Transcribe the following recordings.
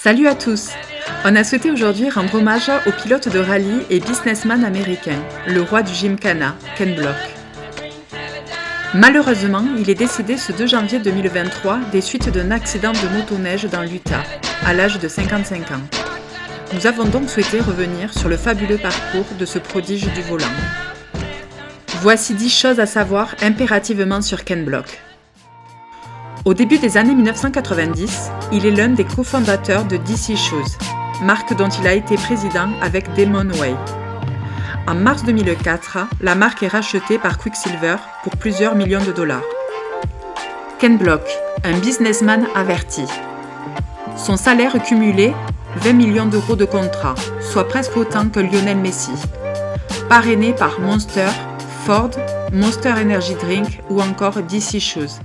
Salut à tous! On a souhaité aujourd'hui rendre hommage au pilote de rallye et businessman américain, le roi du Gymkhana, Ken Block. Malheureusement, il est décédé ce 2 janvier 2023 des suites d'un accident de motoneige dans l'Utah, à l'âge de 55 ans. Nous avons donc souhaité revenir sur le fabuleux parcours de ce prodige du volant. Voici 10 choses à savoir impérativement sur Ken Block. Au début des années 1990, il est l'un des cofondateurs de DC Shoes, marque dont il a été président avec Damon Way. En mars 2004, la marque est rachetée par Quiksilver pour plusieurs millions de dollars. Ken Block, un businessman averti. Son salaire cumulé, 20 millions d'euros de contrat, soit presque autant que Lionel Messi. Parrainé par Monster, Ford, Monster Energy Drink ou encore DC Shoes.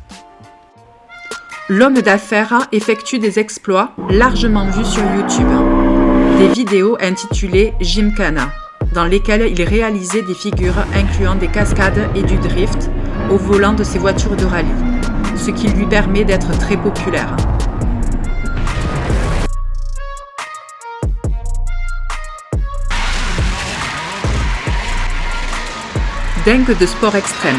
L'homme d'affaires effectue des exploits largement vus sur YouTube. Des vidéos intitulées Gymkhana, dans lesquelles il réalisait des figures incluant des cascades et du drift au volant de ses voitures de rallye, ce qui lui permet d'être très populaire. Dingue de sport extrême.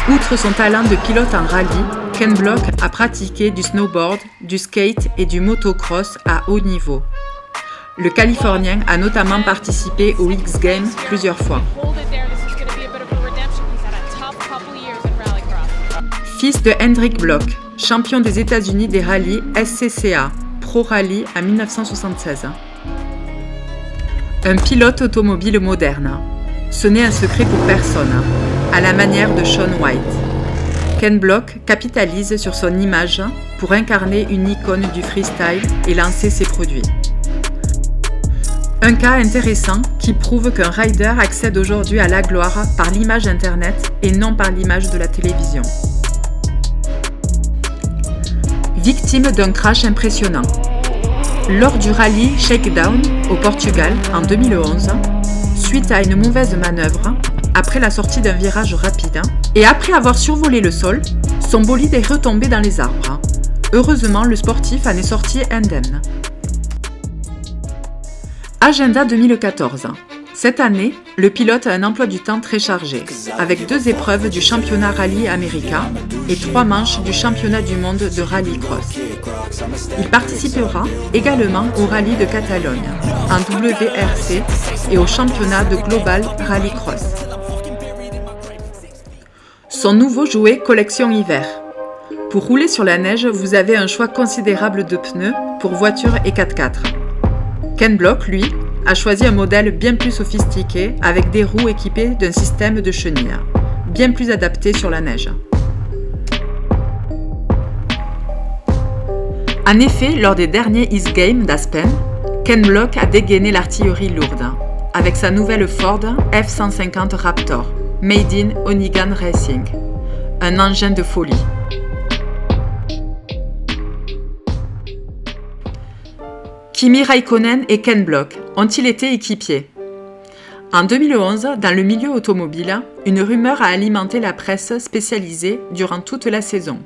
Outre son talent de pilote en rallye, Ken Block a pratiqué du snowboard, du skate et du motocross à haut niveau. Le Californien a notamment participé aux X Games plusieurs fois. Fils de Hendrick Block, champion des États-Unis des rallyes SCCA, Pro Rally en 1976. Un pilote automobile moderne. Ce n'est un secret pour personne, à la manière de Shaun White. Ken Block capitalise sur son image pour incarner une icône du freestyle et lancer ses produits. Un cas intéressant qui prouve qu'un rider accède aujourd'hui à la gloire par l'image internet et non par l'image de la télévision. Victime d'un crash impressionnant. Lors du rallye Shakedown au Portugal en 2011, suite à une mauvaise manœuvre, après la sortie d'un virage rapide, et après avoir survolé le sol, son bolide est retombé dans les arbres. Heureusement, le sportif en est sorti indemne. Agenda 2014. Cette année, le pilote a un emploi du temps très chargé, avec 2 épreuves du championnat rallye américain et 3 manches du championnat du monde de rallycross. Il participera également au rallye de Catalogne, en WRC et au championnat de Global Rallycross. Son nouveau jouet collection hiver. Pour rouler sur la neige, vous avez un choix considérable de pneus pour voitures et 4x4. Ken Block, lui, a choisi un modèle bien plus sophistiqué avec des roues équipées d'un système de chenilles, bien plus adapté sur la neige. En effet, lors des derniers X Games d'Aspen, Ken Block a dégainé l'artillerie lourde, avec sa nouvelle Ford F-150 Raptor, Made in Onigan Racing, un engin de folie. Kimi Räikkönen et Ken Block ont-ils été équipiers? En 2011, dans le milieu automobile, une rumeur a alimenté la presse spécialisée durant toute la saison.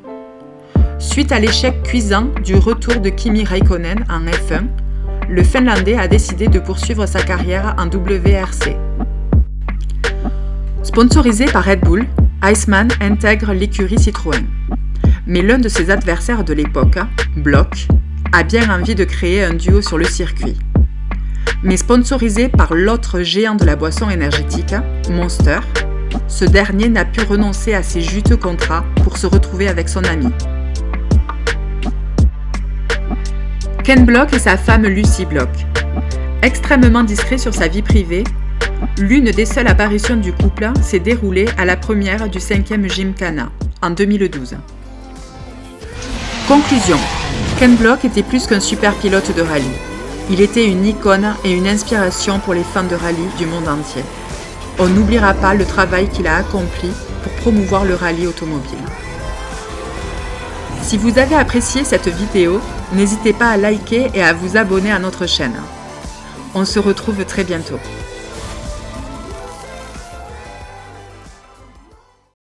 Suite à l'échec cuisant du retour de Kimi Räikkönen en F1, le Finlandais a décidé de poursuivre sa carrière en WRC. Sponsorisé par Red Bull, Iceman intègre l'écurie Citroën. Mais l'un de ses adversaires de l'époque, Block, a bien envie de créer un duo sur le circuit. Mais sponsorisé par l'autre géant de la boisson énergétique, Monster, ce dernier n'a pu renoncer à ses juteux contrats pour se retrouver avec son ami. Ken Block et sa femme Lucy Block. Extrêmement discret sur sa vie privée, l'une des seules apparitions du couple s'est déroulée à la première du 5e Gymkhana, en 2012. Conclusion. Ken Block était plus qu'un super pilote de rallye. Il était une icône et une inspiration pour les fans de rallye du monde entier. On n'oubliera pas le travail qu'il a accompli pour promouvoir le rallye automobile. Si vous avez apprécié cette vidéo, n'hésitez pas à liker et à vous abonner à notre chaîne. On se retrouve très bientôt.